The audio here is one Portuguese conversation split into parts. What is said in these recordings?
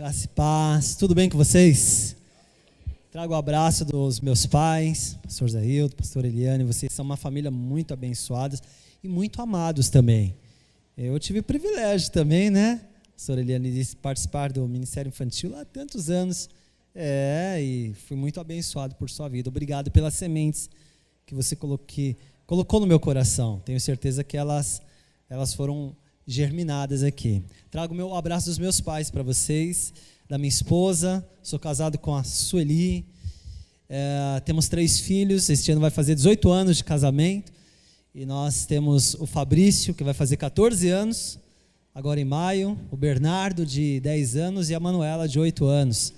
Graça e paz, tudo bem com vocês? Trago o abraço dos meus pais, pastor Zé Hilton, pastor Eliane, vocês são uma família muito abençoada e muito amados também. Eu tive o privilégio também, né? Pastor Eliane disse participar do Ministério Infantil há tantos anos, e fui muito abençoado por sua vida. Obrigado pelas sementes que você colocou no meu coração. Tenho certeza que elas foram germinadas aqui. Trago o meu abraço dos meus pais para vocês, da minha esposa. Sou casado com a Sueli. Temos 3 filhos. Este ano vai fazer 18 anos de casamento. E nós temos o Fabrício, que vai fazer 14 anos, agora em maio. O Bernardo, de 10 anos, e a Manuela, de 8 anos.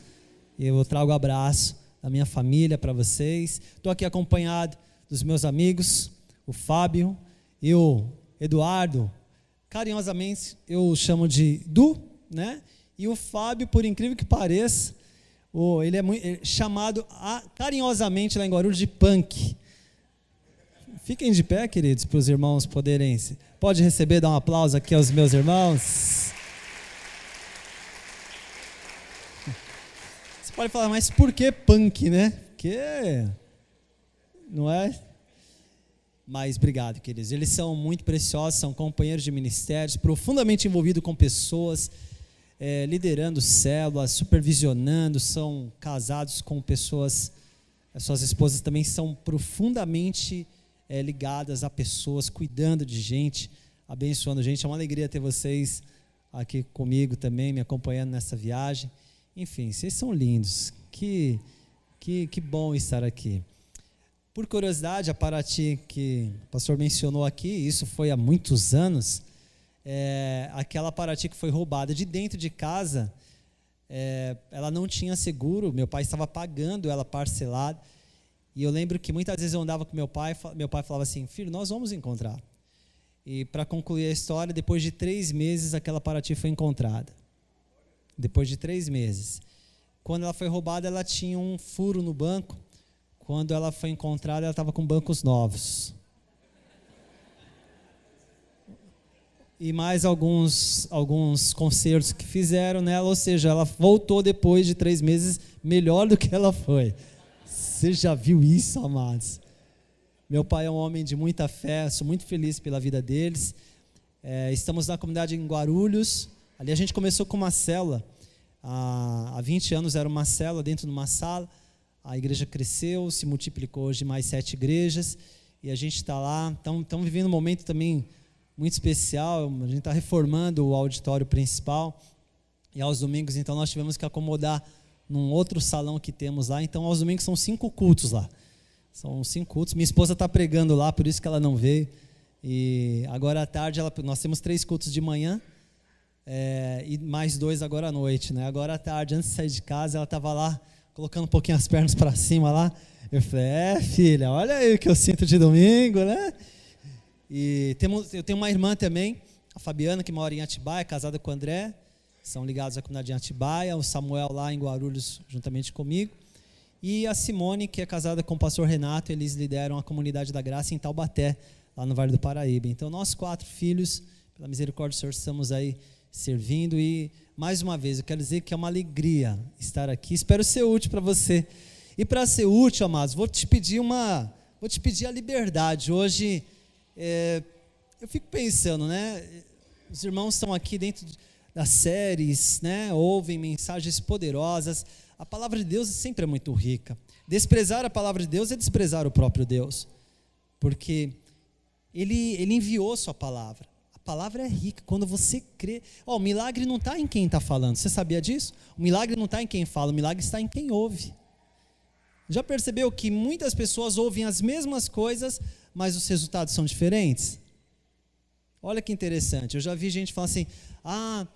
E eu trago o abraço da minha família para vocês. Estou aqui acompanhado dos meus amigos, o Fábio e o Eduardo. Carinhosamente eu chamo de Du, né? E o Fábio, por incrível que pareça, ele é chamado carinhosamente lá em Guarulhos de Punk. Fiquem de pé, queridos, para os irmãos poderem. Pode receber, dar um aplauso aqui aos meus irmãos. Você pode falar, mas por que Punk, né? Porque, não é? Mas obrigado, queridos. Eles são muito preciosos, são companheiros de ministérios, profundamente envolvidos com pessoas, liderando células, supervisionando, são casados com pessoas, as suas esposas também são profundamente ligadas a pessoas, cuidando de gente, abençoando gente. É uma alegria ter vocês aqui comigo também, me acompanhando nessa viagem. Enfim, vocês são lindos. Que bom estar aqui. Por curiosidade, a Paraty que o pastor mencionou aqui, isso foi há muitos anos, aquela Paraty que foi roubada de dentro de casa, ela não tinha seguro, meu pai estava pagando ela parcelada, e eu lembro que muitas vezes eu andava com meu pai falava assim, filho, nós vamos encontrar. E para concluir a história, depois de 3 meses, aquela Paraty foi encontrada. Depois de 3 meses. Quando ela foi roubada, ela tinha um furo no banco. Quando ela foi encontrada, ela estava com bancos novos. E mais alguns consertos que fizeram nela, ou seja, ela voltou depois de 3 meses melhor do que ela foi. Você já viu isso, amados? Meu pai é um homem de muita fé, sou muito feliz pela vida deles. Estamos na comunidade em Guarulhos. Ali a gente começou com uma célula. Há 20 anos era uma célula dentro de uma sala. A igreja cresceu, se multiplicou hoje mais 7 igrejas, e a gente está lá, estamos vivendo um momento também muito especial, a gente está reformando o auditório principal, e aos domingos, então, nós tivemos que acomodar num outro salão que temos lá, então, aos domingos são 5 cultos lá, são 5 cultos, minha esposa está pregando lá, por isso que ela não veio, e agora à tarde, nós temos 3 cultos de manhã, e mais 2 agora à noite, né? Agora à tarde, antes de sair de casa, ela estava lá, colocando um pouquinho as pernas para cima lá, eu falei, filha, olha aí o que eu sinto de domingo, né? E eu tenho uma irmã também, a Fabiana, que mora em Atibaia, casada com o André, são ligados à comunidade em Atibaia, o Samuel lá em Guarulhos, juntamente comigo, e a Simone, que é casada com o pastor Renato, eles lideram a comunidade da graça em Taubaté, lá no Vale do Paraíba. Então, nós 4 filhos, pela misericórdia do Senhor, estamos aí servindo, e mais uma vez, eu quero dizer que é uma alegria estar aqui, espero ser útil para você, e para ser útil, amados, vou te pedir a liberdade. Hoje, eu fico pensando, né, os irmãos estão aqui dentro das séries, né, ouvem mensagens poderosas, a palavra de Deus sempre é muito rica, desprezar a palavra de Deus é desprezar o próprio Deus, porque Ele enviou sua palavra. A palavra é rica, quando você crê. O milagre não está em quem está falando, você sabia disso? O milagre não está em quem fala, o milagre está em quem ouve. Já percebeu que muitas pessoas ouvem as mesmas coisas, mas os resultados são diferentes? Olha que interessante, eu já vi gente falar assim, a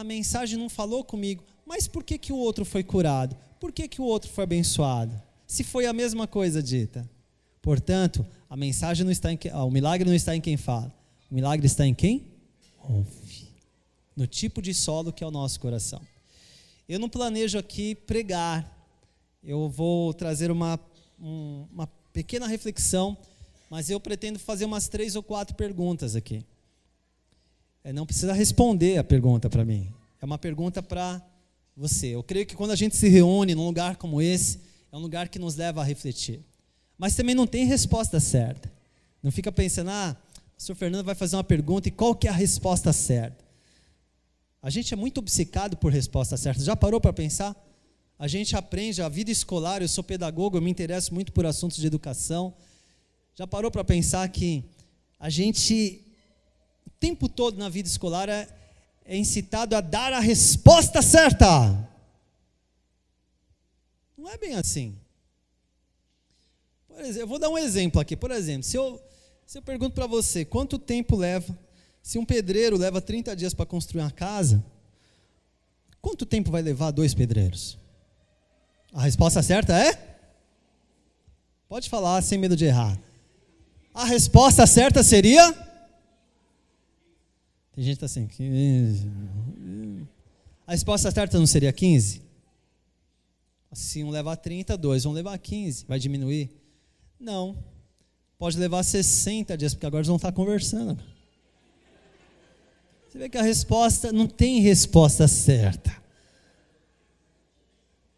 mensagem não falou comigo, mas por que o outro foi curado? Por que o outro foi abençoado? Se foi a mesma coisa dita. Portanto, a mensagem não está o milagre não está em quem fala. O milagre está em quem ouve, no tipo de solo que é o nosso coração. Eu não planejo aqui pregar, eu vou trazer uma pequena reflexão, mas eu pretendo fazer umas 3 ou 4 perguntas aqui. Não precisa responder a pergunta para mim, É uma pergunta para você. Eu creio que quando a gente se reúne num lugar como esse, é um lugar que nos leva a refletir. Mas também não tem resposta certa. Não fica pensando, o pastor Fernando vai fazer uma pergunta e qual que é a resposta certa? A gente é muito obcecado por resposta certa. Já parou para pensar? A gente aprende a vida escolar, eu sou pedagogo, eu me interesso muito por assuntos de educação. Já parou para pensar que a gente, o tempo todo na vida escolar, é incitado a dar a resposta certa? Não é bem assim. Por exemplo, eu vou dar um exemplo aqui. Por exemplo, se eu pergunto para você, quanto tempo leva, se um pedreiro leva 30 dias para construir uma casa, quanto tempo vai levar 2 pedreiros? A resposta certa é? Pode falar sem medo de errar. A resposta certa seria? Tem gente que está assim, 15. A resposta certa não seria 15? Se um levar 30, 2 vão levar 15. Vai diminuir? Não. Pode levar 60 dias, porque agora eles vão estar conversando. Você vê que a resposta, não tem resposta certa.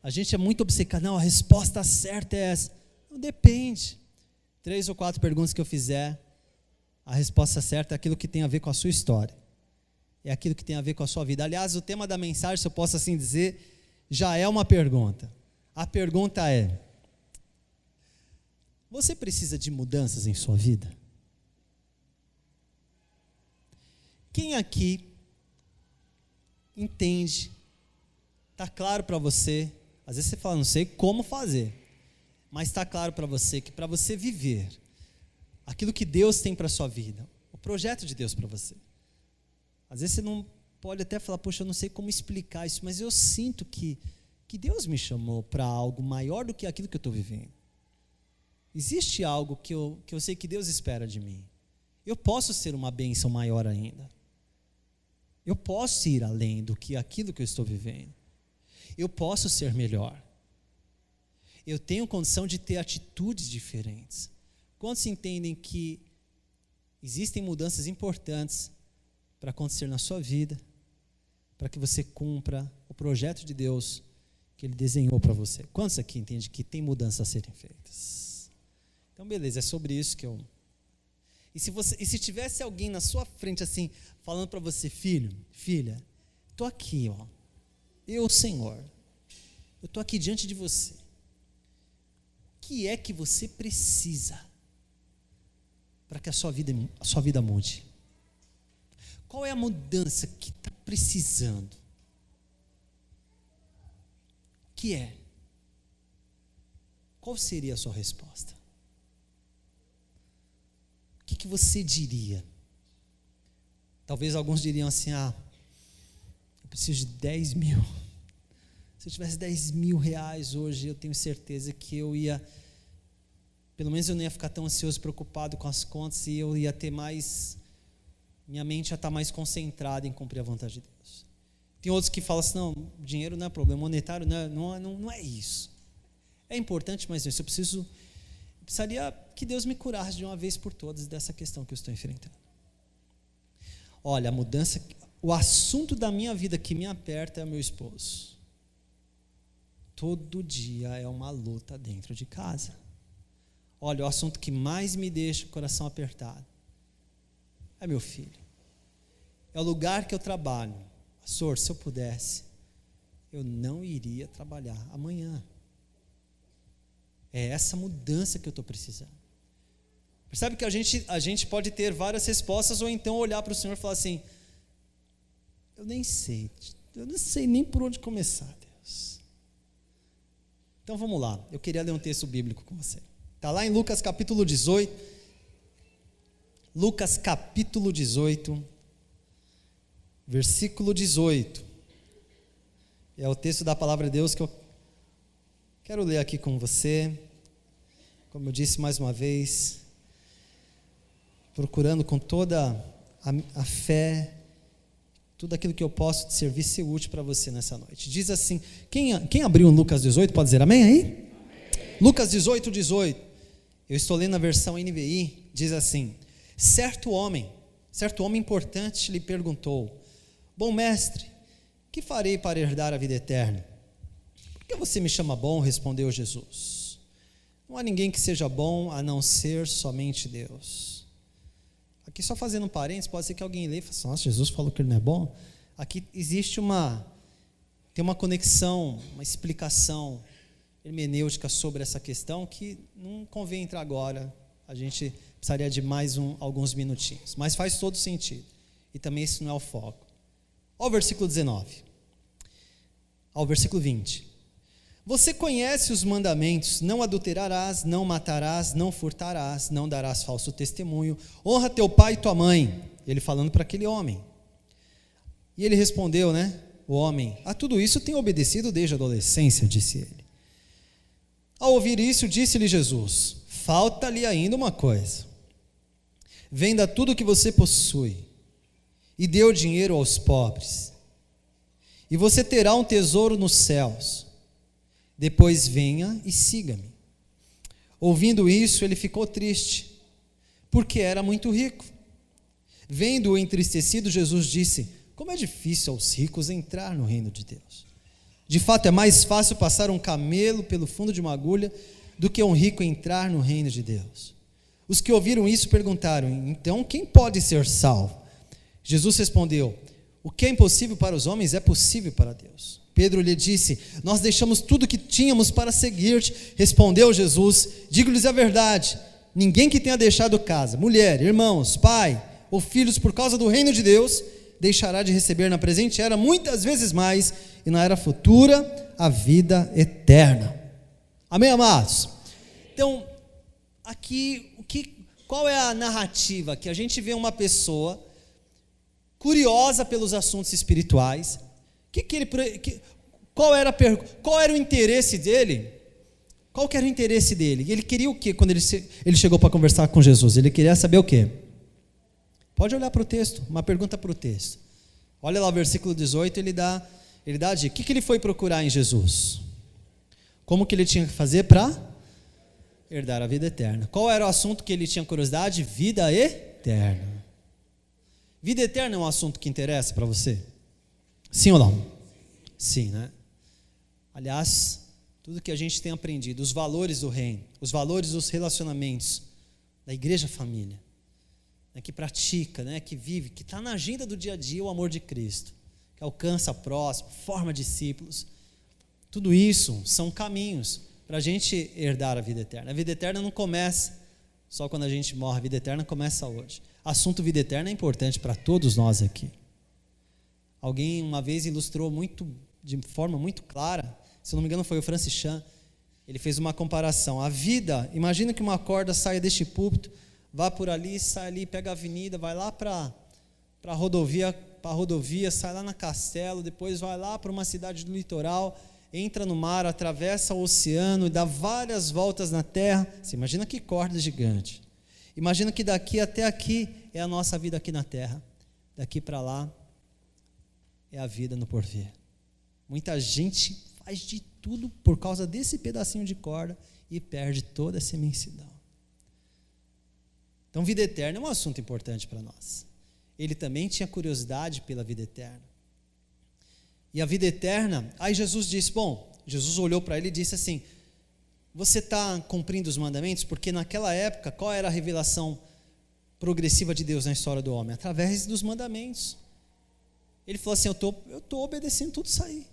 A gente é muito obcecado, não, a resposta certa é essa. Não, depende. 3 ou 4 perguntas que eu fizer, a resposta certa é aquilo que tem a ver com a sua história. É aquilo que tem a ver com a sua vida. Aliás, o tema da mensagem, se eu posso assim dizer, já é uma pergunta. A pergunta é: você precisa de mudanças em sua vida? Quem aqui entende, está claro para você, às vezes você fala, não sei como fazer, mas está claro para você que para você viver aquilo que Deus tem para a sua vida, o projeto de Deus para você, às vezes você não pode até falar, poxa, eu não sei como explicar isso, mas eu sinto que Deus me chamou para algo maior do que aquilo que eu estou vivendo. Existe algo que eu sei que Deus espera de mim. Eu posso ser uma bênção maior ainda. Eu posso ir além do que aquilo que eu estou vivendo. Eu posso ser melhor. Eu tenho condição de ter atitudes diferentes. Quantos entendem que existem mudanças importantes para acontecer na sua vida, para que você cumpra o projeto de Deus que Ele desenhou para você? Quantos aqui entendem que tem mudanças a serem feitas? Então, beleza, é sobre isso que eu... E se tivesse alguém na sua frente assim, falando para você, filho, filha, estou aqui, eu, Senhor, eu estou aqui diante de você. O que é que você precisa para que a sua vida mude? Qual é a mudança que está precisando? O que é? Qual seria a sua resposta? O que você diria? Talvez alguns diriam assim, eu preciso de 10 mil. Se eu tivesse 10 mil reais hoje, eu tenho certeza que eu ia, pelo menos eu não ia ficar tão ansioso, preocupado com as contas, e eu ia ter mais, minha mente ia estar mais concentrada em cumprir a vontade de Deus. Tem outros que falam assim, não, dinheiro não é problema, monetário não é isso. É importante, mas isso, eu precisaria que Deus me curasse de uma vez por todas dessa questão que eu estou enfrentando. Olha, a mudança, o assunto da minha vida que me aperta é o meu esposo. Todo dia é uma luta dentro de casa. Olha, o assunto que mais me deixa o coração apertado é meu filho. É o lugar que eu trabalho. Pastor, se eu pudesse, eu não iria trabalhar amanhã. É essa mudança que eu estou precisando. Percebe que a gente pode ter várias respostas, ou então olhar para o Senhor e falar assim, eu não sei nem por onde começar, Deus. Então vamos lá, eu queria ler um texto bíblico com você. Está lá em Lucas capítulo 18. Lucas capítulo 18, versículo 18. É o texto da palavra de Deus que eu quero ler aqui com você. Como eu disse mais uma vez, procurando com toda a fé, tudo aquilo que eu posso te servir, ser útil para você nessa noite. Diz assim, quem abriu em Lucas 18, pode dizer amém aí? Amém. Lucas 18, 18, eu estou lendo a versão NVI, diz assim, certo homem importante lhe perguntou, bom mestre, que farei para herdar a vida eterna? Por que você me chama bom? Respondeu Jesus. Não há ninguém que seja bom a não ser somente Deus. Aqui só fazendo um parênteses, pode ser que alguém leia e fale assim, nossa, Jesus falou que ele não é bom. Aqui existe tem uma conexão, uma explicação hermenêutica sobre essa questão que não convém entrar agora, a gente precisaria de mais alguns minutinhos, mas faz todo sentido, e também isso não é o foco. Ao versículo 19, ao versículo 20, você conhece os mandamentos, não adulterarás, não matarás, não furtarás, não darás falso testemunho, honra teu pai e tua mãe, ele falando para aquele homem, e ele respondeu, o homem, a tudo isso tenho obedecido desde a adolescência, disse ele. Ao ouvir isso, disse-lhe Jesus, falta-lhe ainda uma coisa, venda tudo o que você possui, e dê o dinheiro aos pobres, e você terá um tesouro nos céus, depois venha e siga-me. Ouvindo isso, ele ficou triste, porque era muito rico. Vendo-o entristecido, Jesus disse, como é difícil aos ricos entrar no reino de Deus. De fato, é mais fácil passar um camelo pelo fundo de uma agulha do que um rico entrar no reino de Deus. Os que ouviram isso perguntaram, então quem pode ser salvo? Jesus respondeu, o que é impossível para os homens é possível para Deus. Pedro lhe disse, nós deixamos tudo que tínhamos para seguir-te. Respondeu Jesus, digo-lhes a verdade, ninguém que tenha deixado casa, mulher, irmãos, pai ou filhos por causa do reino de Deus, deixará de receber na presente era muitas vezes mais, e na era futura, a vida eterna. Amém, amados? Então, aqui, qual é a narrativa? Que a gente vê uma pessoa curiosa pelos assuntos espirituais. Qual era o interesse dele? Qual que era o interesse dele? Ele queria o quê quando ele chegou para conversar com Jesus? Ele queria saber o quê? Pode olhar para o texto, uma pergunta para o texto. Olha lá o versículo 18, ele dá a dica. O que ele foi procurar em Jesus? Como que ele tinha que fazer para herdar a vida eterna? Qual era o assunto que ele tinha curiosidade? Vida eterna. Vida eterna é um assunto que interessa para você? Sim ou não? Sim, Aliás, tudo que a gente tem aprendido, os valores do reino, os valores dos relacionamentos, da igreja família, que pratica, que vive, que está na agenda do dia a dia o amor de Cristo, que alcança próximo, forma discípulos, tudo isso são caminhos para a gente herdar a vida eterna. A vida eterna não começa só quando a gente morre, a vida eterna começa hoje. Assunto vida eterna é importante para todos nós aqui. Alguém uma vez ilustrou de forma muito clara, se não me engano foi o Francis Chan, ele fez uma comparação. A vida, imagina que uma corda saia deste púlpito, vá por ali, sai ali, pega a avenida, vai lá para a rodovia, sai lá na Castelo, depois vai lá para uma cidade do litoral, entra no mar, atravessa o oceano e dá várias voltas na terra. Você imagina que corda gigante. Imagina que daqui até aqui é a nossa vida aqui na terra, daqui para lá é a vida no porvir. Muita gente faz de tudo por causa desse pedacinho de corda e perde toda essa imensidão. Então, vida eterna é um assunto importante para nós. Ele também tinha curiosidade pela vida eterna. E a vida eterna, aí Jesus disse, Jesus olhou para ele e disse assim, você está cumprindo os mandamentos? Porque naquela época, qual era a revelação progressiva de Deus na história do homem? Através dos mandamentos. Ele falou assim, eu estou obedecendo tudo isso aí.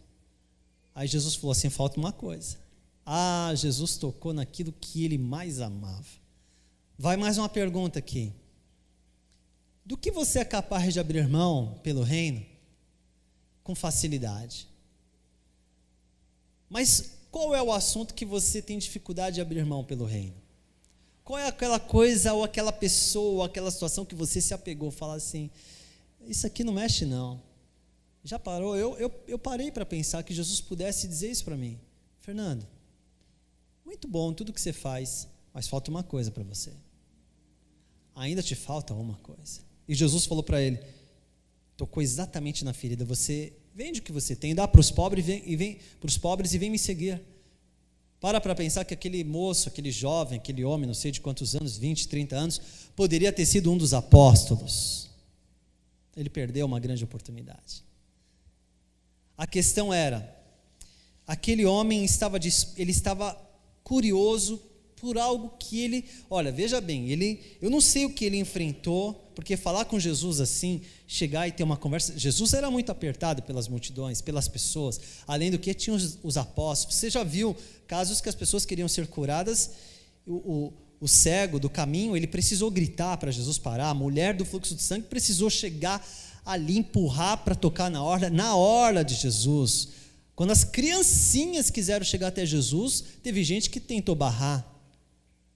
Aí Jesus falou assim, falta uma coisa. Jesus tocou naquilo que ele mais amava. Vai mais uma pergunta aqui. Do que você é capaz de abrir mão pelo reino? Com facilidade. Mas qual é o assunto que você tem dificuldade de abrir mão pelo reino? Qual é aquela coisa ou aquela pessoa ou aquela situação que você se apegou? Fala assim, isso aqui não mexe não. Já parou? Eu parei para pensar que Jesus pudesse dizer isso para mim. Fernando, muito bom tudo que você faz, mas falta uma coisa para você. Ainda te falta uma coisa. E Jesus falou para ele, tocou exatamente na ferida, você vende o que você tem, dá para os pobres e vem me seguir. Para pensar que aquele moço, aquele jovem, aquele homem, não sei de quantos anos, 20, 30 anos, poderia ter sido um dos apóstolos. Ele perdeu uma grande oportunidade. A questão era, aquele homem ele estava curioso por algo que ele, olha, veja bem, eu não sei o que ele enfrentou, porque falar com Jesus assim, chegar e ter uma conversa, Jesus era muito apertado pelas multidões, pelas pessoas, além do que tinha os apóstolos. Você já viu casos que as pessoas queriam ser curadas, o cego do caminho, ele precisou gritar para Jesus parar, a mulher do fluxo de sangue precisou chegar ali, empurrar para tocar na orla de Jesus. Quando as criancinhas quiseram chegar até Jesus, teve gente que tentou barrar.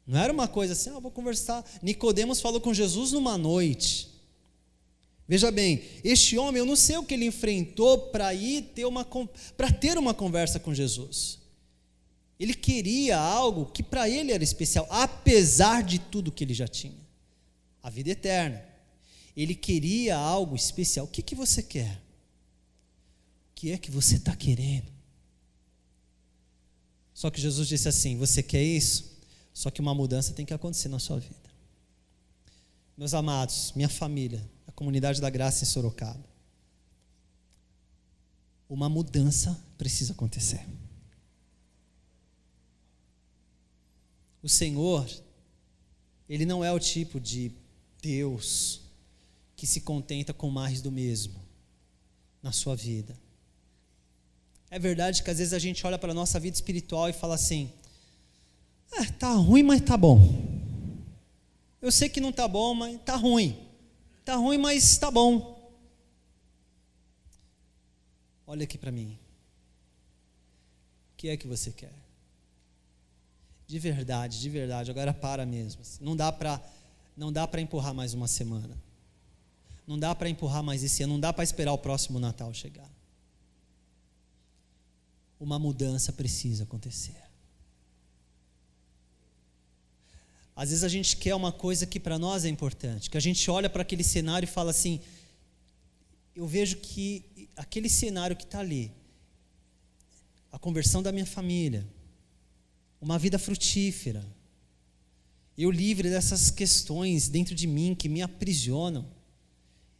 Não era uma coisa assim, vou conversar. Nicodemos falou com Jesus numa noite. Veja bem, este homem, eu não sei o que ele enfrentou para ter uma conversa com Jesus. Ele queria algo que para ele era especial, apesar de tudo que ele já tinha. A vida eterna. Ele queria algo especial. O que você quer? O que é que você está querendo? Só que Jesus disse assim, você quer isso? Só que uma mudança tem que acontecer na sua vida. Meus amados, minha família, a comunidade da graça em Sorocaba, uma mudança precisa acontecer. O Senhor, Ele não é o tipo de Deus que se contenta com mais do mesmo na sua vida. É verdade que às vezes a gente olha para a nossa vida espiritual e fala assim, tá ruim, mas tá bom. Eu sei que não tá bom, mas tá ruim. Tá ruim, mas tá bom. Olha aqui para mim. O que é que você quer? De verdade, agora para mesmo. Não dá para empurrar mais uma semana. Não dá para empurrar mais esse ano, não dá para esperar o próximo Natal chegar. Uma mudança precisa acontecer. Às vezes a gente quer uma coisa que para nós é importante, que a gente olha para aquele cenário e fala assim, eu vejo que aquele cenário que está ali, a conversão da minha família, uma vida frutífera, eu livre dessas questões dentro de mim que me aprisionam.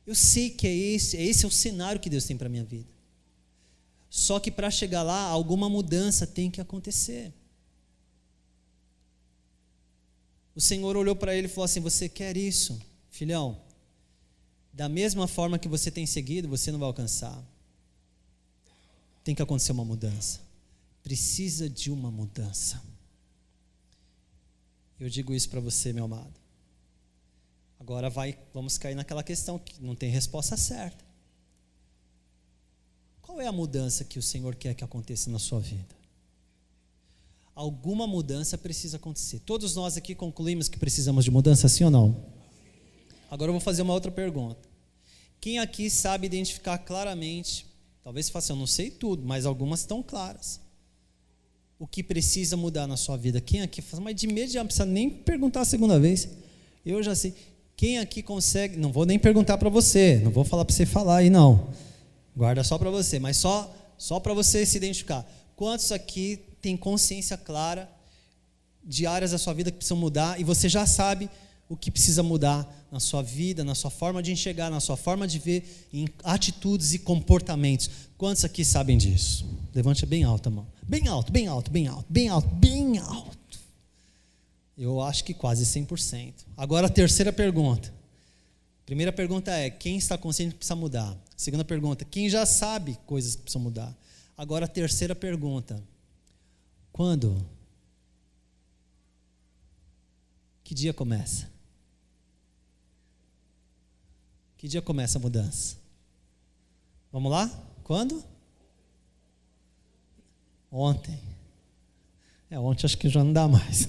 Eu sei que esse é o cenário que Deus tem para a minha vida. Só que para chegar lá, alguma mudança tem que acontecer. O Senhor olhou para ele e falou assim, você quer isso? Filhão, da mesma forma que você tem seguido, você não vai alcançar. Tem que acontecer uma mudança. Precisa de uma mudança. Eu digo isso para você, meu amado. Agora vamos cair naquela questão que não tem resposta certa. Qual é a mudança que o Senhor quer que aconteça na sua vida? Alguma mudança precisa acontecer. Todos nós aqui concluímos que precisamos de mudança, sim ou não? Agora eu vou fazer uma outra pergunta. Quem aqui sabe identificar claramente, talvez você fale assim, eu não sei tudo, mas algumas estão claras. O que precisa mudar na sua vida? Quem aqui fala, mas de imediato, não precisa nem perguntar a segunda vez. Eu já sei. Quem aqui consegue, não vou nem perguntar para você, não vou falar para você falar aí não. Guarda só para você, mas só para você se identificar. Quantos aqui tem consciência clara de áreas da sua vida que precisam mudar e você já sabe o que precisa mudar na sua vida, na sua forma de enxergar, na sua forma de ver, em atitudes e comportamentos? Quantos aqui sabem disso? Levante bem alto a mão. Bem alto, bem alto, bem alto, bem alto, bem alto. Eu acho que quase 100%. Agora a terceira pergunta. Primeira pergunta é, quem está consciente que precisa mudar? Segunda pergunta, quem já sabe coisas que precisam mudar? Agora a terceira pergunta, quando? Que dia começa? Que dia começa a mudança? Vamos lá? Quando? Ontem. Ontem acho que já não dá mais.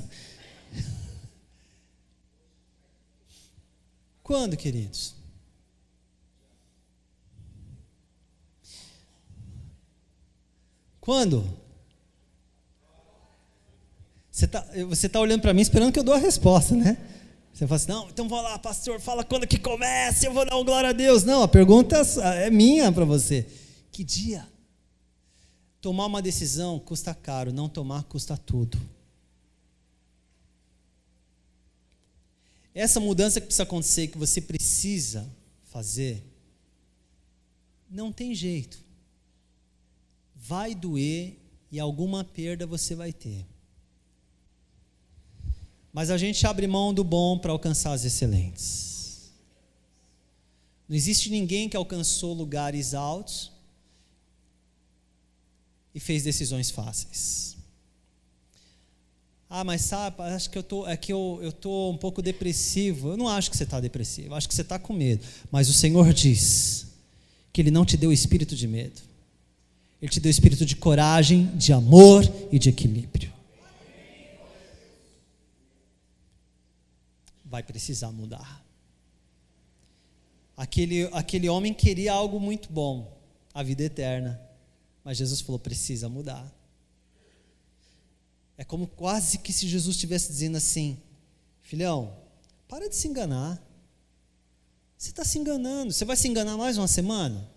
Quando, queridos? Quando? Você tá olhando para mim esperando que eu dou a resposta, né? Você fala assim, não, então vou lá, pastor, fala quando que começa, eu vou dar um glória a Deus. Não, a pergunta é minha para você. Que dia? Tomar uma decisão custa caro, não tomar custa tudo. Essa mudança que precisa acontecer, que você precisa fazer, não tem jeito. vai doer e alguma perda você vai ter. Mas a gente abre mão do bom para alcançar as excelentes. Não existe ninguém que alcançou lugares altos e fez decisões fáceis. Ah, mas sabe, acho que eu tô um pouco depressivo. Eu não acho que você está depressivo, eu acho que você está com medo. Mas o Senhor diz que Ele não te deu espírito de medo. Ele te deu espírito de coragem, de amor e de equilíbrio. Vai precisar mudar. Aquele homem queria algo muito bom, a vida eterna. Mas Jesus falou, precisa mudar. É como quase que se Jesus estivesse dizendo assim, filhão, para de se enganar. Você está se enganando. Você vai se enganar mais uma semana?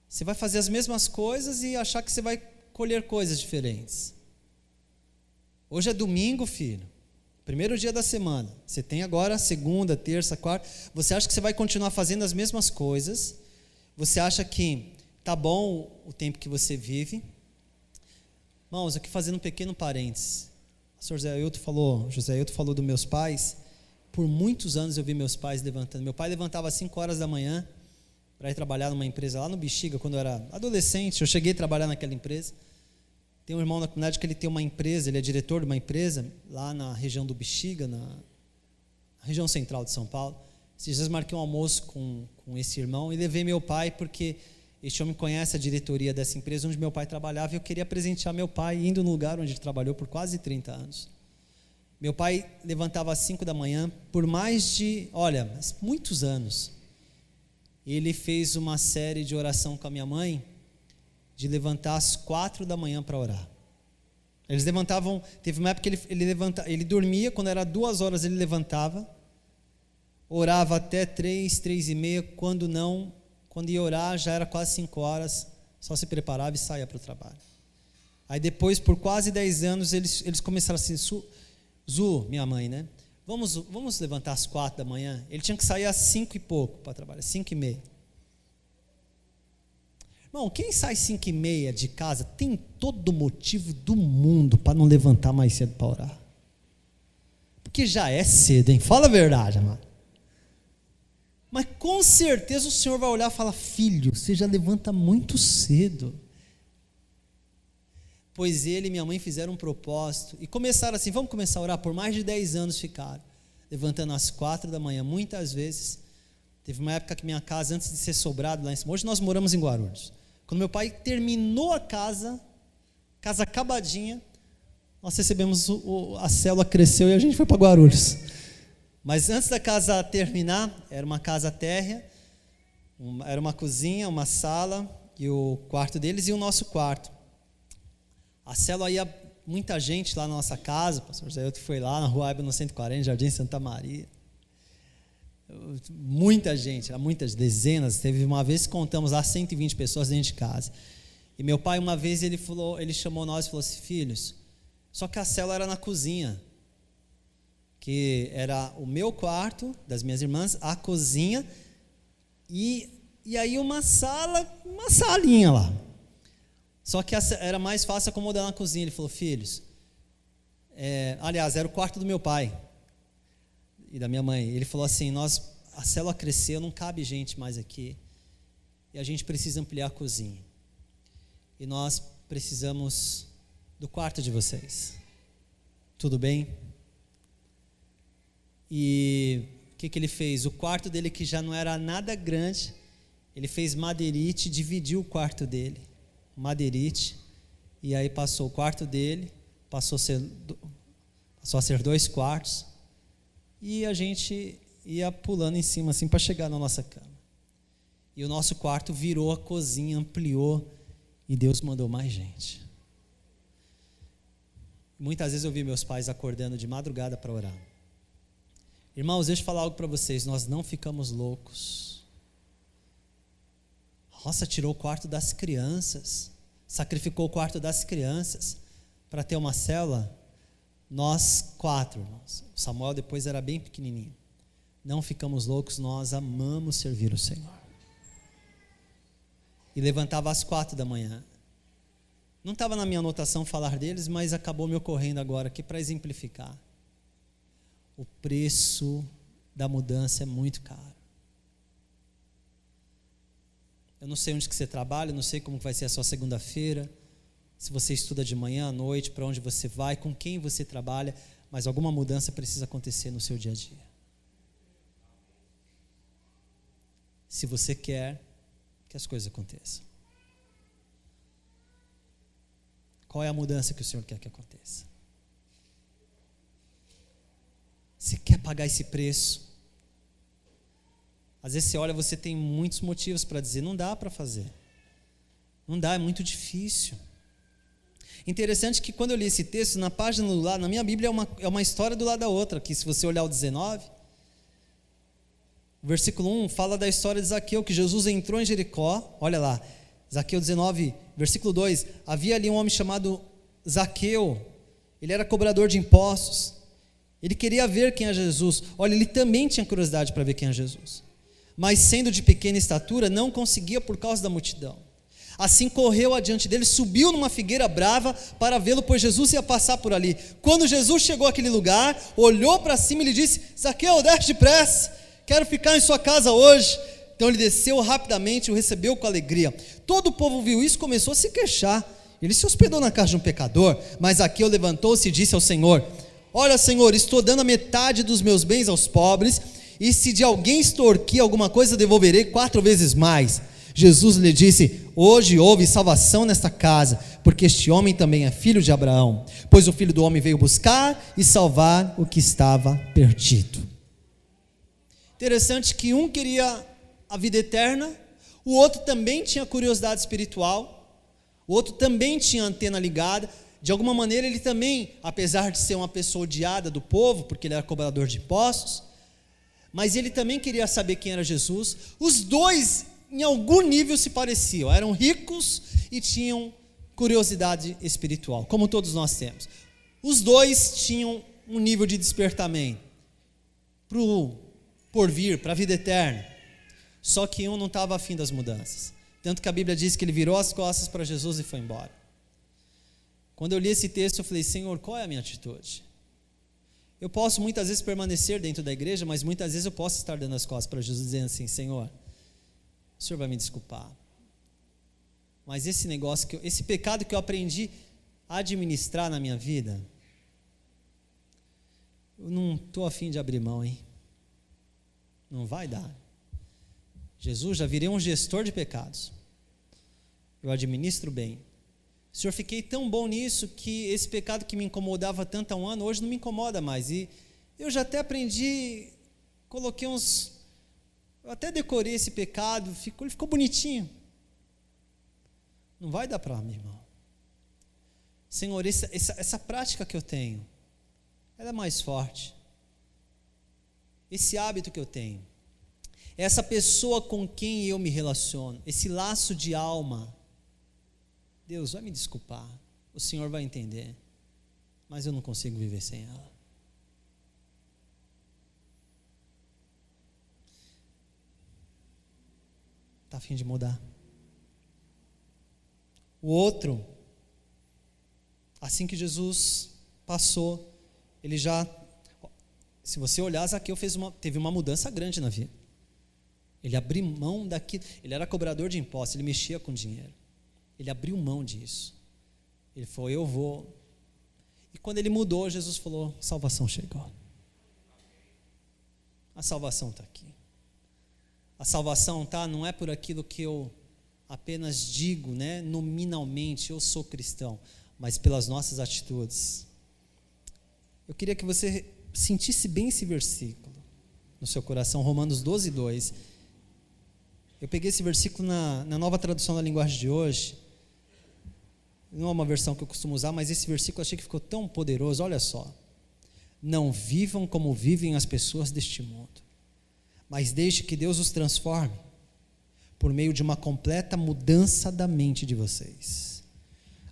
Você vai fazer as mesmas coisas e achar que você vai colher coisas diferentes. Hoje é domingo, filho. Primeiro dia da semana. Você tem agora segunda, terça, quarta. Você acha que você vai continuar fazendo as mesmas coisas. Você acha que tá bom o tempo que você vive. Irmãos, aqui fazendo um pequeno parênteses. O pastor José Ailton falou dos meus pais. Por muitos anos eu vi meus pais levantando. Meu pai levantava às 5 horas da manhã para ir trabalhar numa empresa lá no Bexiga, quando eu era adolescente. Eu cheguei a trabalhar naquela empresa. Tem um irmão na comunidade que ele tem uma empresa, ele é diretor de uma empresa lá na região do Bexiga, na região central de São Paulo. Esses dias marquei um almoço com esse irmão e levei meu pai porque este homem conhece a diretoria dessa empresa onde meu pai trabalhava e eu queria presentear meu pai indo no lugar onde ele trabalhou por quase 30 anos. Meu pai levantava às 5 da manhã por muitos anos. Ele fez uma série de oração com a minha mãe de levantar às 4 da manhã para orar. Eles levantavam, teve uma época que ele dormia, quando era 2 horas ele levantava, orava até 3:30, quando ia orar já era quase 5 horas, só se preparava e saía para o trabalho. Aí depois, por quase 10 anos, eles começaram assim, Zu, minha mãe, né? Vamos levantar às 4 da manhã? Ele tinha que sair às 5 e pouco para trabalhar, 5:30. Irmão, quem sai 5:30 de casa tem todo motivo do mundo para não levantar mais cedo para orar. Porque já é cedo, hein? Fala a verdade, amado. Mas com certeza o Senhor vai olhar e falar, filho, você já levanta muito cedo. Pois ele e minha mãe fizeram um propósito e começaram assim, vamos começar a orar. Por mais de 10 anos ficaram, levantando às 4 da manhã, muitas vezes. Teve uma época que minha casa, antes de ser sobrado lá em cima, hoje nós moramos em Guarulhos. Quando meu pai terminou a casa acabadinha, nós recebemos, a célula cresceu e a gente foi para Guarulhos. Mas antes da casa terminar, era uma casa térrea, era uma cozinha, uma sala, e o quarto deles e o nosso quarto. A célula ia muita gente lá na nossa casa, o pastor José Ailton foi lá na rua Aiba no 140, Jardim Santa Maria. Muita gente, muitas dezenas. Teve uma vez que contamos lá 120 pessoas dentro de casa. E meu pai, uma vez, ele chamou nós e falou assim, filhos, só que a célula era na cozinha, que era o meu quarto, das minhas irmãs, a cozinha, e aí uma salinha lá. Só que era mais fácil acomodar na cozinha. Ele falou, filhos, aliás, era o quarto do meu pai e da minha mãe. Ele falou assim, a célula cresceu, não cabe gente mais aqui, e a gente precisa ampliar a cozinha, e nós precisamos do quarto de vocês, tudo bem? E o que ele fez? O quarto dele, que já não era nada grande, ele fez madeirite, dividiu o quarto dele, madeirite, e aí passou o quarto dele, passou a ser 2 quartos, e a gente ia pulando em cima assim para chegar na nossa cama. E o nosso quarto virou a cozinha, ampliou, e Deus mandou mais gente. Muitas vezes eu vi meus pais acordando de madrugada para orar. Irmãos, deixa eu falar algo para vocês, nós não ficamos loucos. Nossa, tirou o quarto das crianças, sacrificou o quarto das crianças para ter uma célula. Nós 4, irmãos. O Samuel depois era bem pequenininho. Não ficamos loucos, nós amamos servir o Senhor. E levantava às 4 da manhã. Não estava na minha anotação falar deles, mas acabou me ocorrendo agora aqui para exemplificar. O preço da mudança é muito caro. Eu não sei onde que você trabalha, eu não sei como vai ser a sua segunda-feira, se você estuda de manhã, à noite, para onde você vai, com quem você trabalha, mas alguma mudança precisa acontecer no seu dia a dia. Se você quer que as coisas aconteçam. Qual é a mudança que o Senhor quer que aconteça? Você quer pagar esse preço? Às vezes você olha, você tem muitos motivos para dizer, não dá para fazer. Não dá, é muito difícil. Interessante que quando eu li esse texto, na página do lado, na minha Bíblia é uma história do lado da outra, que se você olhar o 19, o versículo 1 fala da história de Zaqueu, que Jesus entrou em Jericó, olha lá, Zaqueu 19, versículo 2, havia ali um homem chamado Zaqueu, ele era cobrador de impostos, ele queria ver quem é Jesus, olha, ele também tinha curiosidade para ver quem é Jesus, mas sendo de pequena estatura, não conseguia por causa da multidão. Assim correu adiante dele, subiu numa figueira brava para vê-lo, pois Jesus ia passar por ali. Quando Jesus chegou àquele lugar, olhou para cima e lhe disse, Zaqueu, desce depressa, quero ficar em sua casa hoje. Então ele desceu rapidamente e o recebeu com alegria. Todo o povo viu isso e começou a se queixar. Ele se hospedou na casa de um pecador, mas Zaqueu levantou-se e disse ao Senhor, olha Senhor, estou dando a metade dos meus bens aos pobres, e se de alguém extorquir alguma coisa, devolverei 4 vezes mais. Jesus lhe disse, hoje houve salvação nesta casa, porque este homem também é filho de Abraão, pois o Filho do Homem veio buscar e salvar o que estava perdido. Interessante que um queria a vida eterna, o outro também tinha curiosidade espiritual, o outro também tinha antena ligada, de alguma maneira ele também, apesar de ser uma pessoa odiada do povo, porque ele era cobrador de impostos, mas ele também queria saber quem era Jesus. Os dois em algum nível se pareciam, eram ricos e tinham curiosidade espiritual, como todos nós temos. Os dois tinham um nível de despertamento para o porvir, para a vida eterna, só que um não estava afim das mudanças, tanto que a Bíblia diz que ele virou as costas para Jesus e foi embora. Quando eu li esse texto eu falei, Senhor, qual é a minha atitude? Eu posso muitas vezes permanecer dentro da igreja, mas muitas vezes eu posso estar dando as costas para Jesus, dizendo assim, Senhor, o Senhor vai me desculpar, mas esse negócio, esse pecado que eu aprendi a administrar na minha vida, eu não estou afim de abrir mão, hein? Não vai dar. Jesus, já virei um gestor de pecados, eu administro bem. Senhor, fiquei tão bom nisso que esse pecado que me incomodava tanto há um ano, hoje não me incomoda mais, e eu já até aprendi, coloquei eu até decorei esse pecado, ele ficou bonitinho. Não vai dar para mim, irmão. Senhor, essa prática que eu tenho, ela é mais forte. Esse hábito que eu tenho, essa pessoa com quem eu me relaciono, esse laço de alma, Deus vai me desculpar, o Senhor vai entender, mas eu não consigo viver sem ela. Está a fim de mudar? O outro, assim que Jesus passou, ele já, se você olhar, Zaqueu teve uma mudança grande na vida. Ele abriu mão daquilo, ele era cobrador de impostos, ele mexia com dinheiro. Ele abriu mão disso. Ele falou, eu vou. E quando ele mudou, Jesus falou, salvação chegou. A salvação está aqui. A salvação não é por aquilo que eu apenas digo, né, nominalmente, eu sou cristão, mas pelas nossas atitudes. Eu queria que você sentisse bem esse versículo no seu coração, Romanos 12, 2. Eu peguei esse versículo na nova tradução da linguagem de hoje. Não é uma versão que eu costumo usar, mas esse versículo eu achei que ficou tão poderoso. Olha só, não vivam como vivem as pessoas deste mundo, mas deixe que Deus os transforme por meio de uma completa mudança da mente de vocês.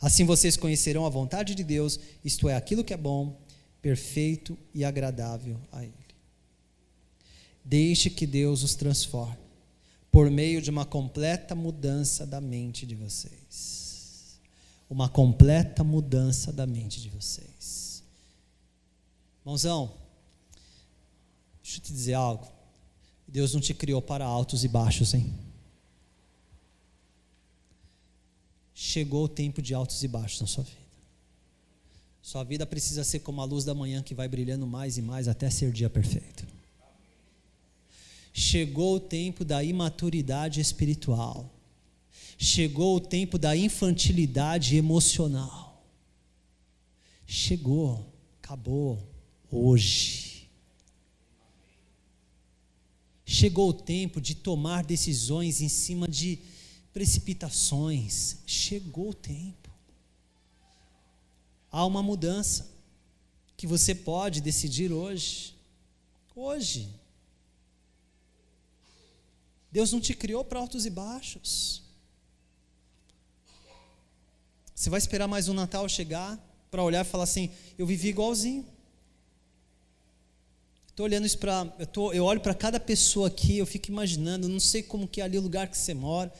Assim vocês conhecerão a vontade de Deus, isto é, aquilo que é bom, perfeito e agradável a Ele. Deixe que Deus os transforme por meio de uma completa mudança da mente de vocês. uma completa mudança da mente de vocês. Irmãozão, deixa eu te dizer algo. Deus não te criou para altos e baixos, hein? Chegou o tempo de altos e baixos na sua vida. Sua vida precisa ser como a luz da manhã que vai brilhando mais e mais até ser dia perfeito. Chegou o tempo da imaturidade espiritual. Chegou o tempo da infantilidade emocional. Chegou, acabou, hoje. Chegou o tempo de tomar decisões em cima de precipitações. Chegou o tempo. Há uma mudança que você pode decidir hoje. Hoje. Deus não te criou para altos e baixos. Você vai esperar mais um Natal chegar para olhar e falar assim, eu vivi igualzinho. Estou olhando isso eu olho para cada pessoa aqui, eu fico imaginando, não sei como que é ali o lugar que você mora,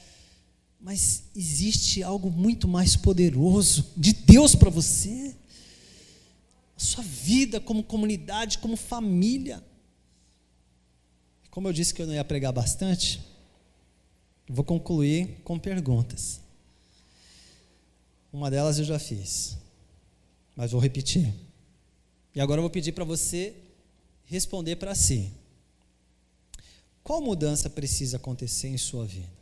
mas existe algo muito mais poderoso de Deus para você. A sua vida como comunidade, como família. Como eu disse que eu não ia pregar bastante, vou concluir com perguntas. Uma delas eu já fiz, mas vou repetir. E agora eu vou pedir para você responder para si. Qual mudança precisa acontecer em sua vida?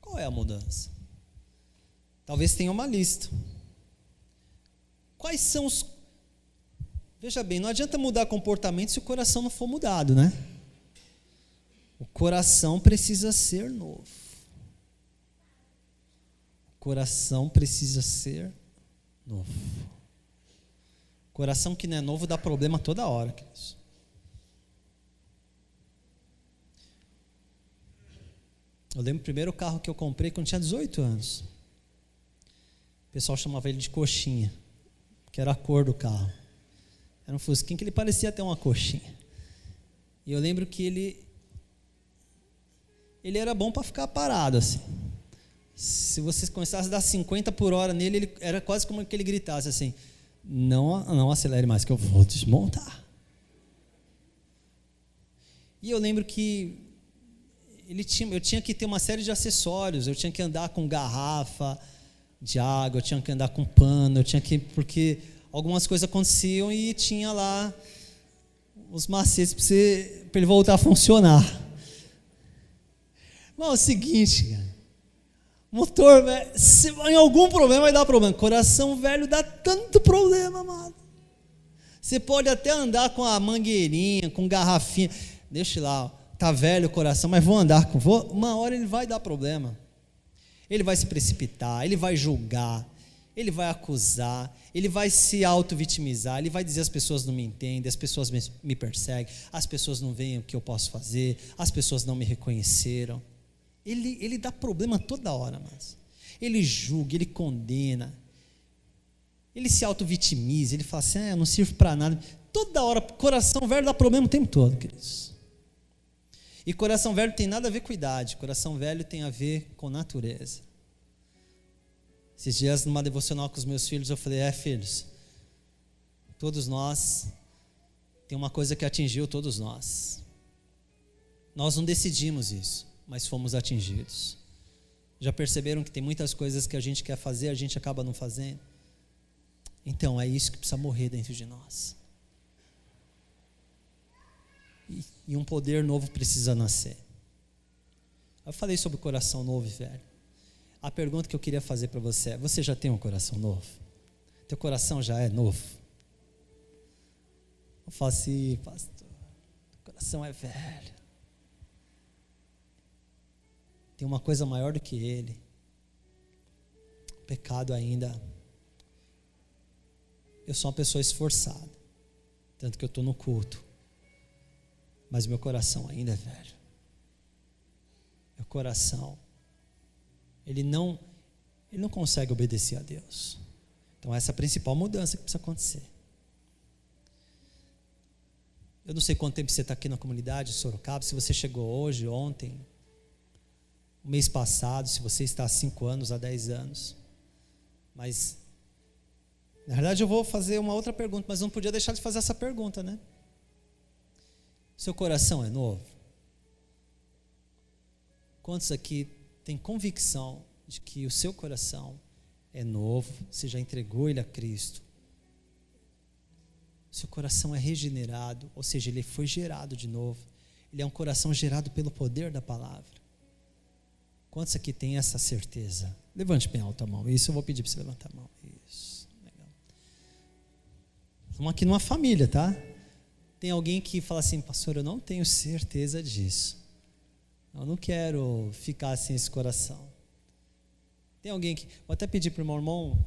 Qual é a mudança? Talvez tenha uma lista. Quais são os... Veja bem, não adianta mudar comportamento se o coração não for mudado, né? O coração precisa ser novo. O coração precisa ser novo. Coração que não é novo dá problema toda hora, queridos. Eu lembro do primeiro carro que eu comprei quando eu tinha 18 anos. O pessoal chamava ele de coxinha, que era a cor do carro. Era um fusquinho que ele parecia até uma coxinha. E eu lembro que ele era bom para ficar parado assim. Se você começasse a dar 50 por hora nele, ele era quase como que ele gritasse assim, não acelere mais que eu vou desmontar. E eu lembro que eu tinha que ter uma série de acessórios, eu tinha que andar com garrafa de água, eu tinha que andar com pano, porque algumas coisas aconteciam e tinha lá os macetes para ele voltar a funcionar. Mas é o seguinte, cara, motor, em algum problema vai dar problema. Coração velho dá tanto problema, amado. Você pode até andar com a mangueirinha, com garrafinha, deixa lá, tá velho o coração, mas uma hora ele vai dar problema. Ele vai se precipitar, ele vai julgar, ele vai acusar, ele vai se auto-vitimizar, ele vai dizer as pessoas não me entendem, as pessoas me perseguem, as pessoas não veem o que eu posso fazer, as pessoas não me reconheceram. Ele dá problema toda hora, mas ele julga, ele condena, ele se auto-vitimiza, ele fala assim, eu não sirvo para nada. Toda hora, coração velho dá problema o tempo todo, queridos. E coração velho tem nada a ver com idade, coração velho tem a ver com natureza. Esses dias, numa devocional com os meus filhos, eu falei, filhos, todos nós, tem uma coisa que atingiu todos nós. Nós não decidimos isso, mas fomos atingidos. Já perceberam que tem muitas coisas que a gente quer fazer, a gente acaba não fazendo? Então, é isso que precisa morrer dentro de nós. E um poder novo precisa nascer. Eu falei sobre o coração novo e velho. A pergunta que eu queria fazer para você é, você já tem um coração novo? Teu coração já é novo? Eu falo assim, pastor, o coração é velho. Tem uma coisa maior do que ele. O pecado ainda. Eu sou uma pessoa esforçada, tanto que eu estou no culto, mas meu coração ainda é velho. Meu coração, ele não consegue obedecer a Deus. Então essa é a principal mudança que precisa acontecer. Eu não sei quanto tempo você está aqui na comunidade de Sorocaba, se você chegou hoje, ontem, mês passado, se você está há 5 anos, há 10 anos. Mas, na verdade, eu vou fazer uma outra pergunta, mas não podia deixar de fazer essa pergunta, né? Seu coração é novo? Quantos aqui têm convicção de que o seu coração é novo, você já entregou ele a Cristo? Seu coração é regenerado, ou seja, ele foi gerado de novo. Ele é um coração gerado pelo poder da palavra. Quantos aqui têm essa certeza? Levante bem alto a mão. Isso eu vou pedir para você levantar a mão. Isso, legal. Estamos aqui numa família, tá? Tem alguém que fala assim, pastor, eu não tenho certeza disso. Eu não quero ficar sem esse coração. Tem alguém que... Vou até pedir para o meu irmão,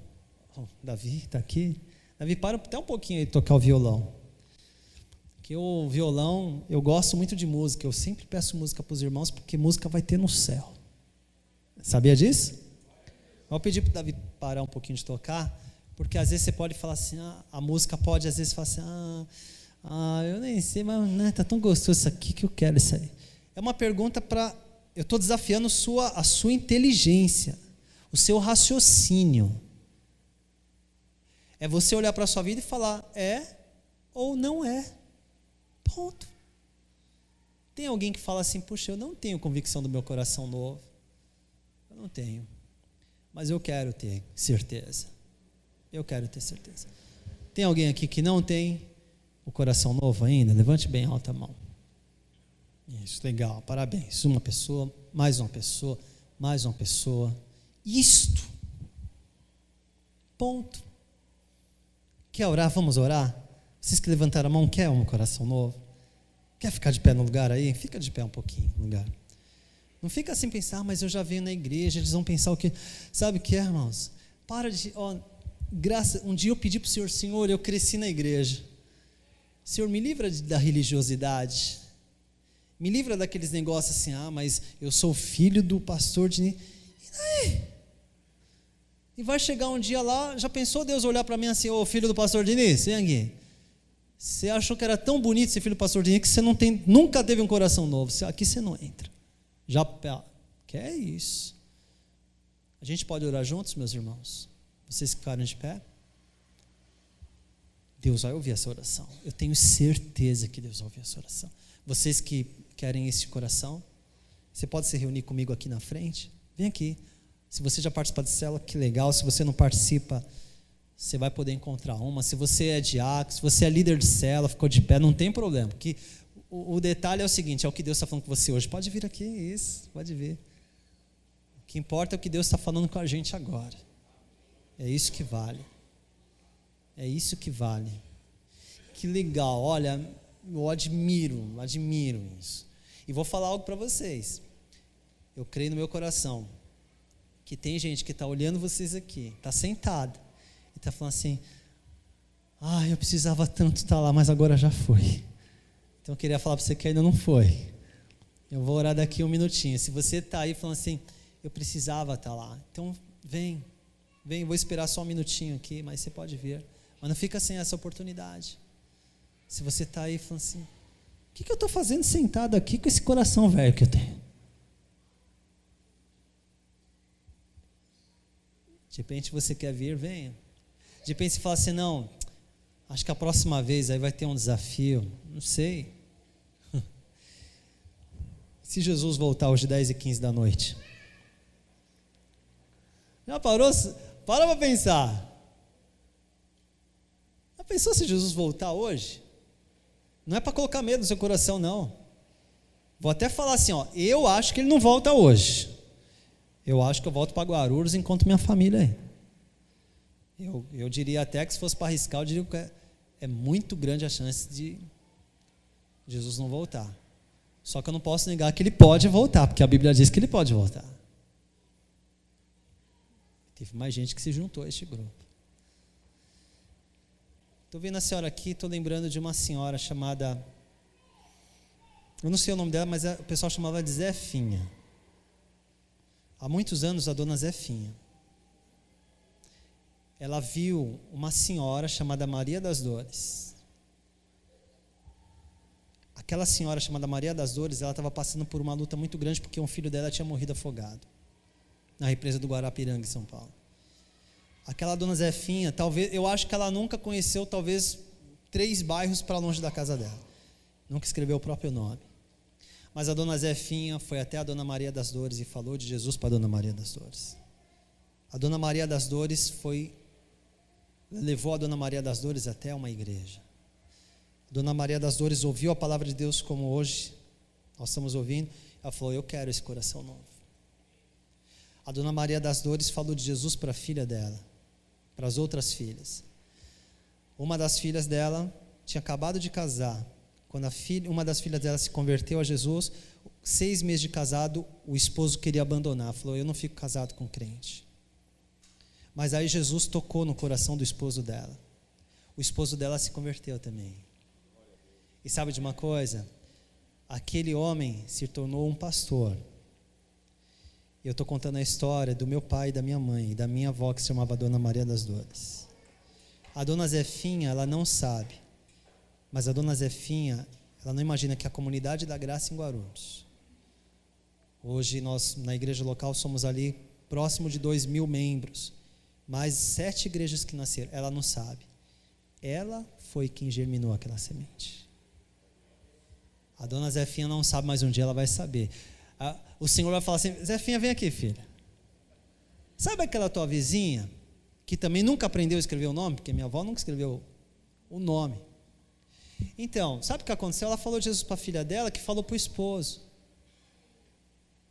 Davi, está aqui. Davi, para até um pouquinho aí de tocar o violão. Porque o violão, eu gosto muito de música. Eu sempre peço música para os irmãos, porque música vai ter no céu. Sabia disso? Vou pedir para o Davi parar um pouquinho de tocar, porque às vezes você pode falar assim, a música pode às vezes falar assim, eu nem sei, mas né, tá tão gostoso isso aqui que eu quero isso aí. É uma pergunta para... Eu estou desafiando a sua inteligência, o seu raciocínio. É você olhar para a sua vida e falar, é ou não é. Ponto. Tem alguém que fala assim, puxa, eu não tenho convicção do meu coração novo. Eu não tenho. Mas eu quero ter certeza. Eu quero ter certeza. Tem alguém aqui que não tem o coração novo ainda? Levante bem alta a mão. Isso, legal, parabéns. Uma pessoa, mais uma pessoa, mais uma pessoa. Isto. Ponto. Quer orar? Vamos orar? Vocês que levantaram a mão, quer um coração novo? Quer ficar de pé no lugar aí? Fica de pé um pouquinho no lugar. Não fica assim pensar, mas eu já venho na igreja, eles vão pensar o quê? Sabe o que é, irmãos? Para de... um dia eu pedi para o Senhor, Senhor, eu cresci na igreja. Senhor, me livra da religiosidade. Me livra daqueles negócios assim, mas eu sou filho do pastor de... E daí? E vai chegar um dia lá, já pensou Deus olhar para mim assim, filho do pastor Diniz, vem aqui. Você achou que era tão bonito ser filho do pastor Diniz que você nunca teve um coração novo. Aqui você não entra. Já, que é isso? A gente pode orar juntos, meus irmãos? Vocês que ficaram de pé? Deus vai ouvir essa oração. Eu tenho certeza que Deus vai ouvir essa oração. Vocês que querem esse coração, você pode se reunir comigo aqui na frente? Vem aqui. Se você já participa de célula, que legal. Se você não participa, você vai poder encontrar uma. Se você é diácono, se você é líder de célula, ficou de pé, não tem problema. Porque o detalhe é o seguinte, é o que Deus está falando com você hoje. Pode vir aqui, isso, pode vir. O que importa é o que Deus está falando com a gente agora. É isso que vale. É isso que vale. Que legal, olha, eu admiro isso. E vou falar algo para vocês. Eu creio no meu coração que tem gente que está olhando vocês aqui, está sentado, e está falando assim, eu precisava tanto estar lá, mas agora já foi. Então eu queria falar para você que ainda não foi. Eu vou orar daqui um minutinho. Se você está aí falando assim, eu precisava estar lá, então vem, vou esperar só um minutinho aqui, mas você pode vir. Mas não fica sem essa oportunidade. Se você está aí falando assim, o que eu estou fazendo sentado aqui com esse coração velho que eu tenho? De repente você quer vir, venha. De repente você fala assim, não, acho que a próxima vez aí vai ter um desafio, não sei. Se Jesus voltar hoje 10h15 da noite? Já parou? Para para pensar. Já pensou se Jesus voltar hoje? Não é para colocar medo no seu coração, não. Vou até falar assim, eu acho que ele não volta hoje. Eu acho que eu volto para Guarulhos e encontro minha família aí. Eu diria até que se fosse para arriscar, eu diria que é muito grande a chance de Jesus não voltar. Só que eu não posso negar que ele pode voltar, porque a Bíblia diz que ele pode voltar. Teve mais gente que se juntou a este grupo. Estou vendo a senhora aqui, estou lembrando de uma senhora chamada... Eu não sei o nome dela, mas o pessoal chamava de Zefinha. Há muitos anos, a dona Zefinha, ela viu uma senhora chamada Maria das Dores. Aquela senhora chamada Maria das Dores, ela estava passando por uma luta muito grande, porque um filho dela tinha morrido afogado, na represa do Guarapiranga, em São Paulo. Aquela dona Zefinha, talvez, eu acho que ela nunca conheceu, talvez, 3 bairros para longe da casa dela. Nunca escreveu o próprio nome. Mas a dona Zefinha foi até a dona Maria das Dores e falou de Jesus para a dona Maria das Dores. A dona Maria das Dores levou a dona Maria das Dores até uma igreja. A dona Maria das Dores ouviu a palavra de Deus como hoje nós estamos ouvindo. Ela falou: eu quero esse coração novo. A dona Maria das Dores falou de Jesus para a filha dela, para as outras filhas. Uma das filhas dela tinha acabado de casar. Quando uma das filhas dela se converteu a Jesus, 6 meses de casado, o esposo queria abandonar. Falou: eu não fico casado com crente. Mas aí Jesus tocou no coração do esposo dela. O esposo dela se converteu também. E sabe de uma coisa? Aquele homem se tornou um pastor. Eu estou contando a história do meu pai e da minha mãe, e da minha avó, que se chamava Dona Maria das Dores. A dona Zefinha, ela não sabe, mas a dona Zefinha, ela não imagina que a comunidade da graça em Guarulhos, hoje nós na igreja local somos ali próximo de 2.000 membros, mais 7 igrejas que nasceram, ela não sabe. Ela foi quem germinou aquela semente. A dona Zefinha não sabe, mas um dia ela vai saber. O Senhor vai falar assim: Zefinha, vem aqui, filha. Sabe aquela tua vizinha que também nunca aprendeu a escrever o nome? Porque minha avó nunca escreveu o nome. Então, sabe o que aconteceu? Ela falou de Jesus para a filha dela, que falou para o esposo.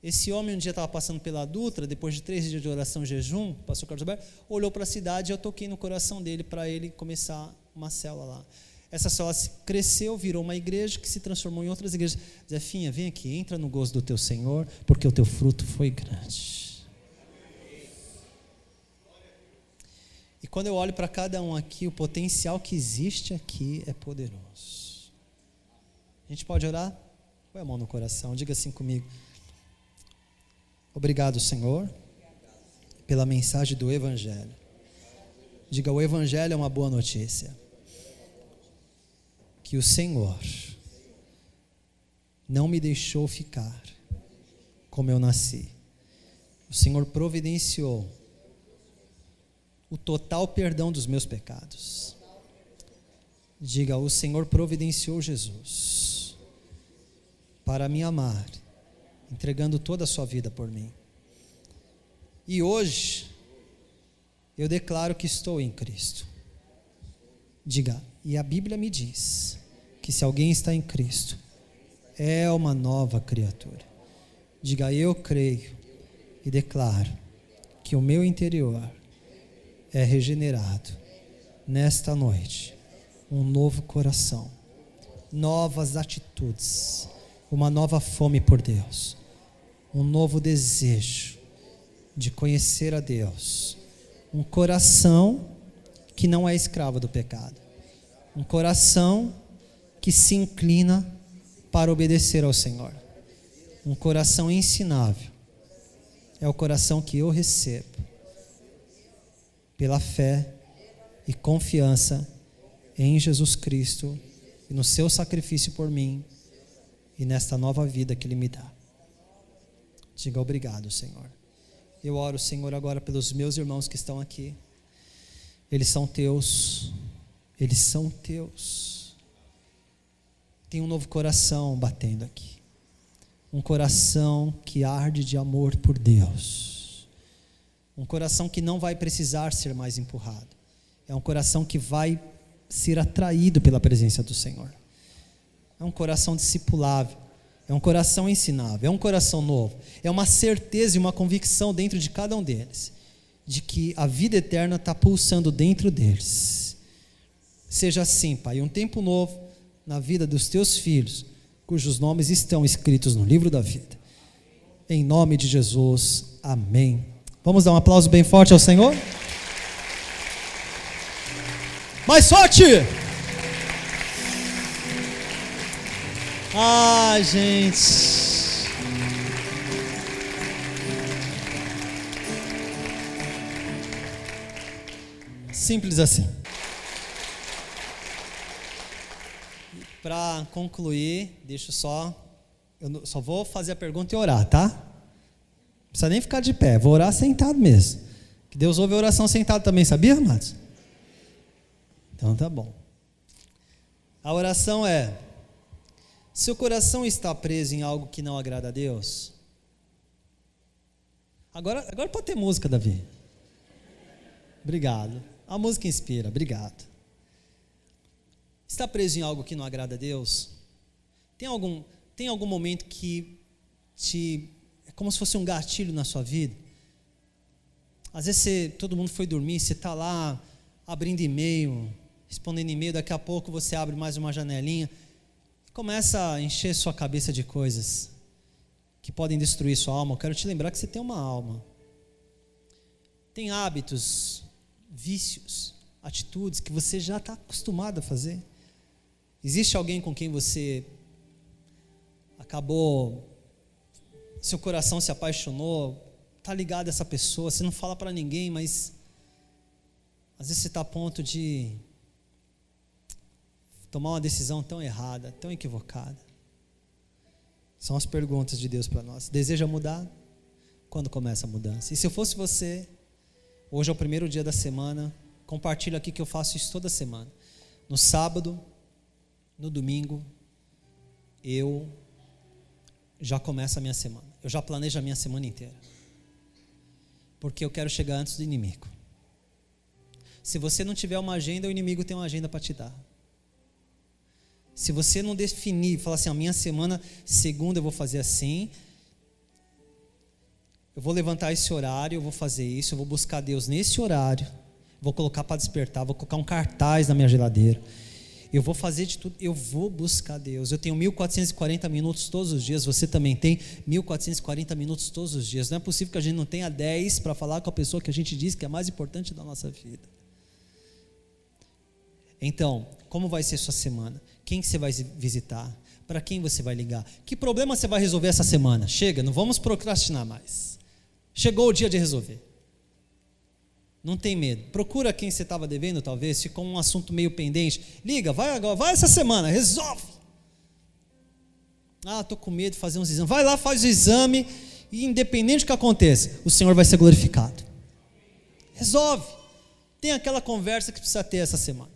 Esse homem um dia estava passando pela Dutra, depois de 3 dias de oração e jejum, o pastor Carlos Alberto olhou para a cidade e eu toquei no coração dele para ele começar uma célula lá. Essa célula cresceu, virou uma igreja que se transformou em outras igrejas. Zefinha, vem aqui, entra no gozo do teu Senhor, porque o teu fruto foi grande. E quando eu olho para cada um aqui, o potencial que existe aqui é poderoso. A gente pode orar? Põe a mão no coração, diga assim comigo: obrigado, Senhor, pela mensagem do Evangelho. Diga: o Evangelho é uma boa notícia. Que o Senhor não me deixou ficar como eu nasci. O Senhor providenciou o total perdão dos meus pecados. Diga: o Senhor providenciou Jesus para me amar, entregando toda a sua vida por mim. E hoje eu declaro que estou em Cristo. Diga: e a Bíblia me diz que se alguém está em Cristo, é uma nova criatura. Diga: eu creio e declaro que o meu interior é regenerado nesta noite. Um novo coração, novas atitudes, uma nova fome por Deus, um novo desejo de conhecer a Deus, um coração que não é escravo do pecado, um coração que se inclina para obedecer ao Senhor, um coração ensinável. É o coração que eu recebo pela fé e confiança em Jesus Cristo e no seu sacrifício por mim e nesta nova vida que Ele me dá. Diga: obrigado, Senhor. Eu oro, Senhor, agora pelos meus irmãos que estão aqui. Eles são teus. Eles são teus. Tem um novo coração batendo aqui. Um coração que arde de amor por Deus. Um coração que não vai precisar ser mais empurrado. É um coração que vai ser atraído pela presença do Senhor. É um coração discipulável. É um coração ensinável. É um coração novo. É uma certeza e uma convicção dentro de cada um deles, de que a vida eterna está pulsando dentro deles. Seja assim, Pai, um tempo novo na vida dos teus filhos, cujos nomes estão escritos no livro da vida. Em nome de Jesus, amém. Vamos dar um aplauso bem forte ao Senhor? Mais forte! Gente. Simples assim. Para concluir, eu só vou fazer a pergunta e orar, tá? Não precisa nem ficar de pé, vou orar sentado mesmo. Que Deus ouve a oração sentado também, sabia, amados? Então tá bom. A oração é: seu coração está preso em algo que não agrada a Deus? Agora pode ter música, Davi. Obrigado. A música inspira, obrigado. Está preso em algo que não agrada a Deus? Tem algum momento que é como se fosse um gatilho na sua vida? Às vezes todo mundo foi dormir, você está lá abrindo e-mail, respondendo e-mail, daqui a pouco você abre mais uma janelinha, começa a encher sua cabeça de coisas que podem destruir sua alma. Eu quero te lembrar que você tem uma alma. Tem hábitos, vícios, atitudes que você já está acostumado a fazer. Existe alguém com quem você acabou, seu coração se apaixonou, está ligado a essa pessoa, você não fala para ninguém, mas às vezes você está a ponto de tomar uma decisão tão errada, tão equivocada. São as perguntas de Deus para nós. Deseja mudar? Quando começa a mudança? E se eu fosse você, hoje é o primeiro dia da semana, compartilho aqui que eu faço isso toda semana. No sábado, no domingo, eu já começo a minha semana. Eu já planejo a minha semana inteira. Porque eu quero chegar antes do inimigo. Se você não tiver uma agenda, o inimigo tem uma agenda para te dar. Se você não definir, falar assim, a minha semana, segunda eu vou fazer assim, eu vou levantar esse horário, eu vou fazer isso, eu vou buscar Deus nesse horário, vou colocar para despertar, vou colocar um cartaz na minha geladeira, eu vou fazer de tudo, eu vou buscar Deus. Eu tenho 1440 minutos todos os dias, você também tem 1440 minutos todos os dias. Não é possível que a gente não tenha 10 para falar com a pessoa que a gente diz que é a mais importante da nossa vida. Então, como vai ser sua semana? Quem que você vai visitar? Para quem você vai ligar? Que problema você vai resolver essa semana? Chega, não vamos procrastinar mais. Chegou o dia de resolver. Não tem medo. Procura quem você estava devendo, talvez, ficou um assunto meio pendente. Liga, vai agora, vai essa semana, resolve. Ah, estou com medo de fazer uns exames. Vai lá, faz o exame e independente do que aconteça, o Senhor vai ser glorificado. Resolve. Tem aquela conversa que precisa ter essa semana.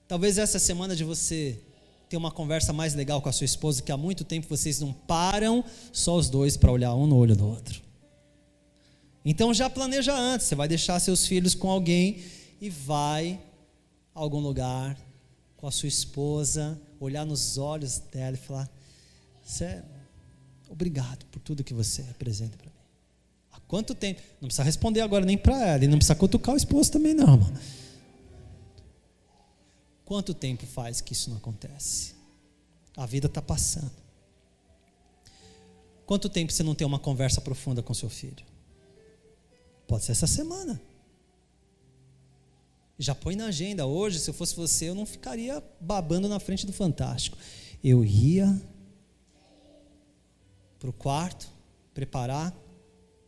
Talvez essa semana de você ter uma conversa mais legal com a sua esposa, que há muito tempo vocês não param, só os dois para olhar um no olho do outro. Então já planeja antes, você vai deixar seus filhos com alguém e vai a algum lugar com a sua esposa, olhar nos olhos dela e falar, obrigado por tudo que você representa para mim. Há quanto tempo? Não precisa responder agora nem para ela, e não precisa cutucar o esposo também não, mano. Quanto tempo faz que isso não acontece? A vida está passando. Quanto tempo você não tem uma conversa profunda com seu filho? Pode ser essa semana. Já põe na agenda. Hoje, se eu fosse você, eu não ficaria babando na frente do Fantástico. Eu ia para o quarto, preparar,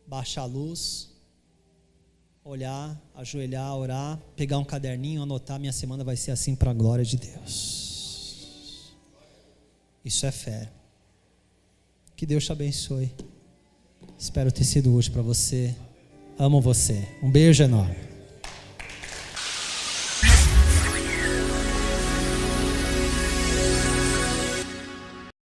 baixar a luz, olhar, ajoelhar, orar, pegar um caderninho, anotar, minha semana vai ser assim para a glória de Deus. Isso é fé. Que Deus te abençoe. Espero ter sido útil para você. Amo você. Um beijo enorme.